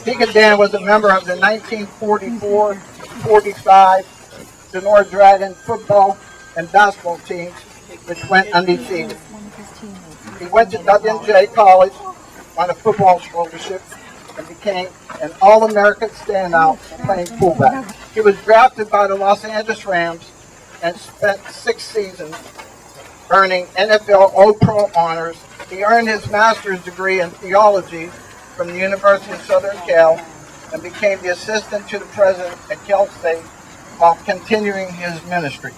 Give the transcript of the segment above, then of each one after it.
Deacon Dan was a member of the 1944-45 Donora Dragon football and basketball teams, which went undefeated. He went to W&J College on a football scholarship and became an All-American standout playing fullback. He was drafted by the Los Angeles Rams and spent 6 seasons earning NFL All-Pro honors. He earned his master's degree in theology from the University of Southern Cal and became the assistant to the president at Cal State while continuing his ministry.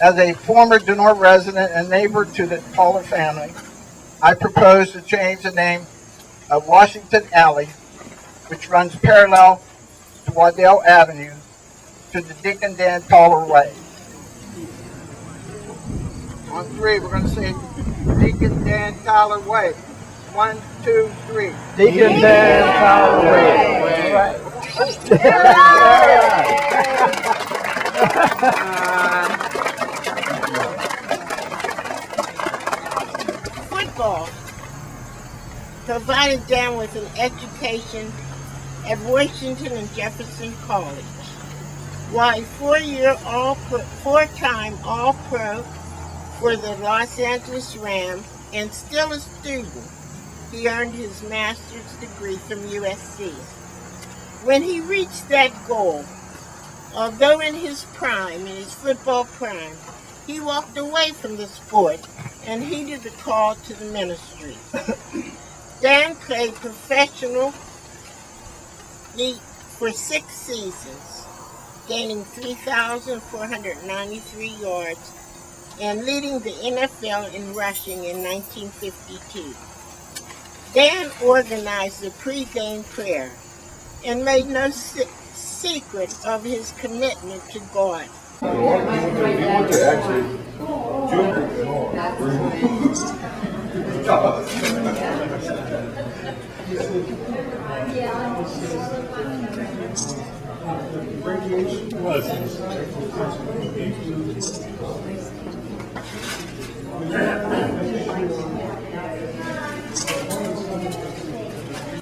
As a former Donora resident and neighbor to the Towler family, I propose to change the name of Washington Alley, which runs parallel to Waddell Avenue, to the Deacon Dan Towler Way. On 3, we're going to say Deacon Dan Towler Way. 1, 2, 3. Deacon Dan Towler Way. Football provided Dan with an education at Washington and Jefferson College. While a 4-time All-Pro for the Los Angeles Rams and still a student, he earned his master's degree from USC. When he reached that goal, although in his football prime, he walked away from the sport and heeded the call to the ministry. Dan played professionally for 6 seasons, gaining 3,493 yards and leading the NFL in rushing in 1952. Dan organized the pre-game prayer and made no secret of his commitment to God.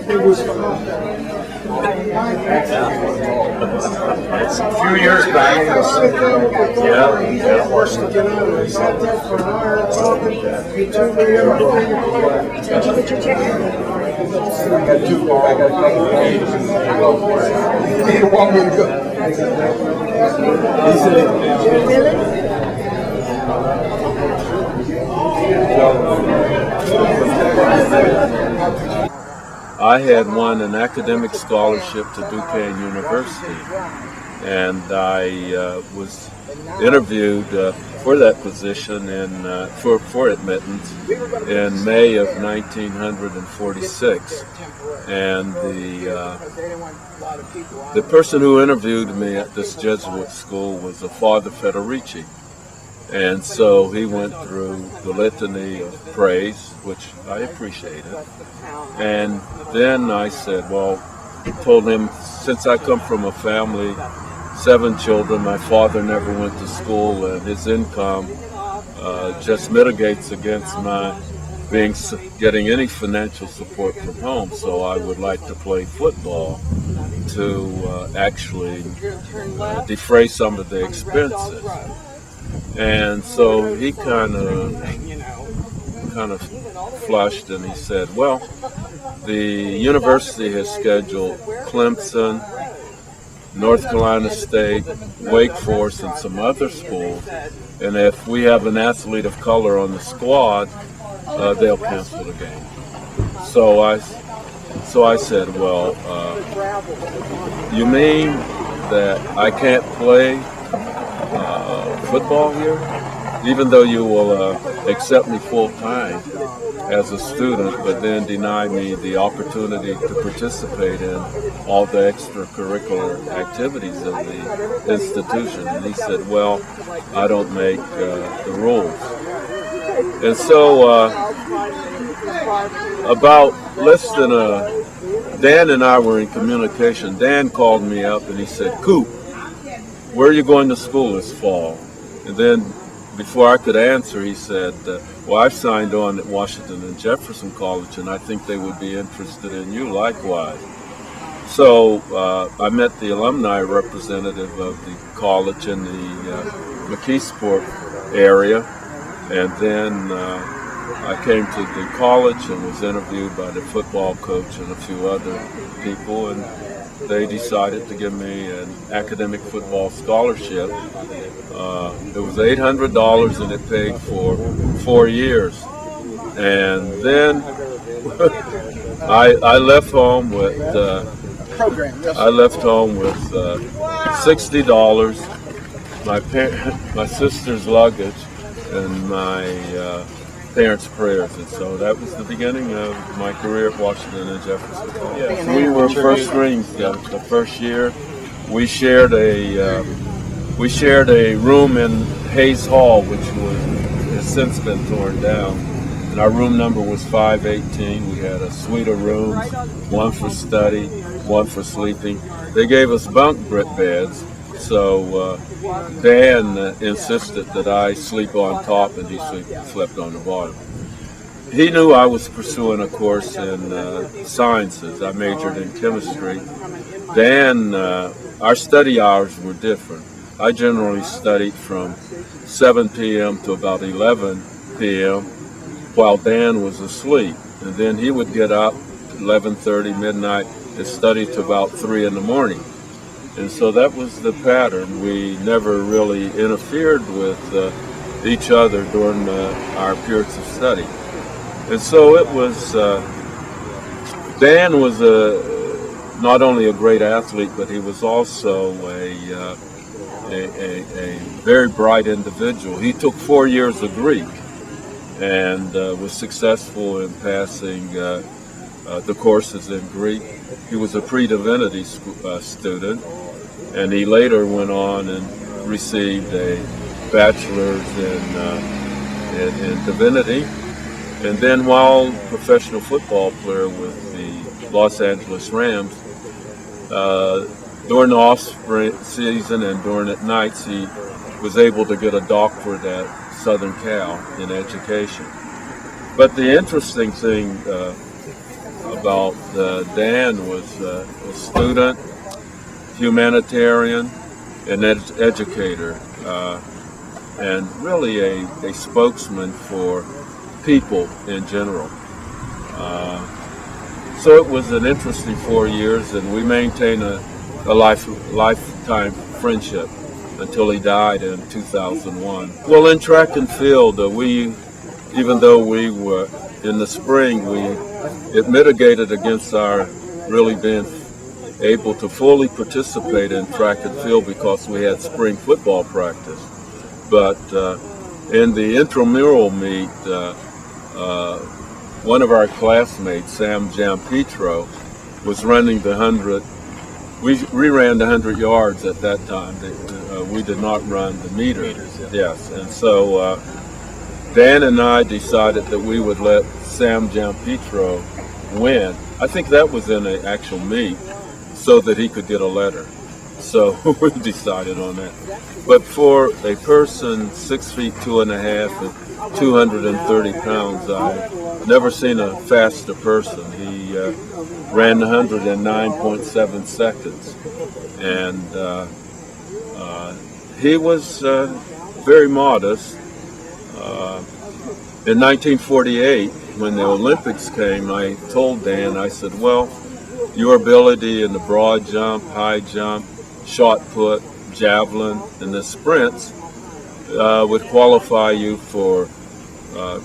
It was a few years back. Yeah. Forced to get out of it. Sat there for an hour talking. He told me everything. Did you get your ticket? I got 2. I got a couple of days. He didn't want me to go. He said, really? I had won an academic scholarship to Duquesne University, and I was interviewed for that position for admittance in May of 1946. And the person who interviewed me at this Jesuit school was a Father Federici. And so he went through the litany of praise, which I appreciated. And then I said, told him, since I come from a family, 7 children, my father never went to school, and his income just mitigates against my getting any financial support from home. So I would like to play football to actually defray some of the expenses. And so he kind of flushed, and he said, well, the university has scheduled Clemson, North Carolina State, Wake Forest, and some other schools, and if we have an athlete of color on the squad, they'll cancel the game. So I said, well, you mean that I can't play football here, even though you will accept me full-time as a student, but then deny me the opportunity to participate in all the extracurricular activities of the institution? And he said, well, I don't make the rules. And so about less than Dan and I were in communication. Dan called me up and he said, Coop, where are you going to school this fall? And then before I could answer, he said, well, I've signed on at Washington and Jefferson College, and I think they would be interested in you likewise. So I met the alumni representative of the college in the McKeesport area, and then I came to the college and was interviewed by the football coach and a few other people, and they decided to give me an academic football scholarship. It was $800 and it paid for 4 years. And then I left home with $60, my sister's luggage, and my parents' prayers, and so that was the beginning of my career at Washington and Jefferson. Yes, we were first strings the first year. We shared a room in Hayes Hall, which has since been torn down, and our room number was 518. We had a suite of rooms, one for study, one for sleeping. They gave us bunk beds. So Dan insisted that I sleep on top and he slept on the bottom. He knew I was pursuing a course in sciences. I majored in chemistry. Dan, our study hours were different. I generally studied from 7 p.m. to about 11 p.m. while Dan was asleep. And then he would get up 11:30, midnight, and study to about 3 in the morning. And so that was the pattern. We never really interfered with each other during our periods of study. And so it was, Dan was not only a great athlete, but he was also a very bright individual. He took 4 years of Greek and was successful in passing the courses in Greek. He was a pre-divinity student, and he later went on and received a bachelor's in divinity. And then while professional football player with the Los Angeles Rams, during the off-spring season and during at nights, he was able to get a doctorate at Southern Cal in education. But the interesting thing about Dan was a student, humanitarian, an educator, and really a spokesman for people in general. So it was an interesting 4 years, and we maintained a lifetime friendship until he died in 2001. Well, in track and field, even though we were in the spring, it mitigated against our really being able to fully participate in track and field because we had spring football practice. But in the intramural meet, one of our classmates, Sam Giampetro, was running the 100. We ran the 100 yards at that time. We did not run the meters. Yes, and so Dan and I decided that we would let Sam Giampetro win. I think that was in an actual meet, so that he could get a letter. So we decided on that. But for a person 6 feet 2.5 and 230 pounds, I've never seen a faster person. He ran 109.7 seconds, and he was very modest. In 1948, when the Olympics came, I told Dan, I said, well, your ability in the broad jump, high jump, shot put, javelin, and the sprints would qualify you for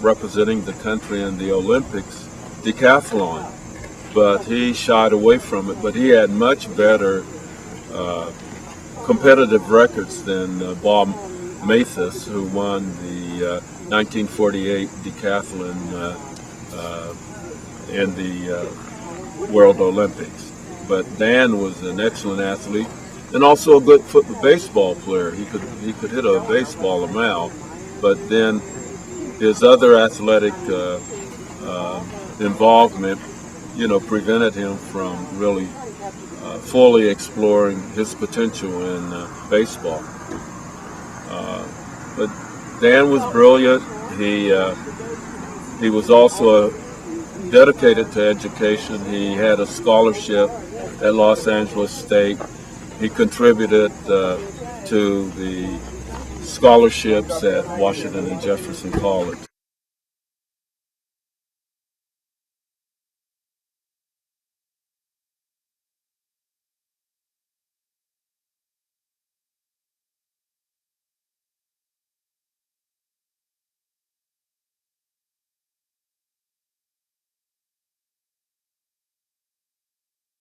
representing the country in the Olympics decathlon. But he shied away from it. But he had much better competitive records than Bob Mathis, who won the 1948 decathlon in the World Olympics. But Dan was an excellent athlete and also a good baseball player. He could hit a baseball a mile, but then his other athletic involvement, prevented him from really fully exploring his potential in baseball. But Dan was brilliant. He was also dedicated to education. He had a scholarship at Los Angeles State. He contributed to the scholarships at Washington and Jefferson College.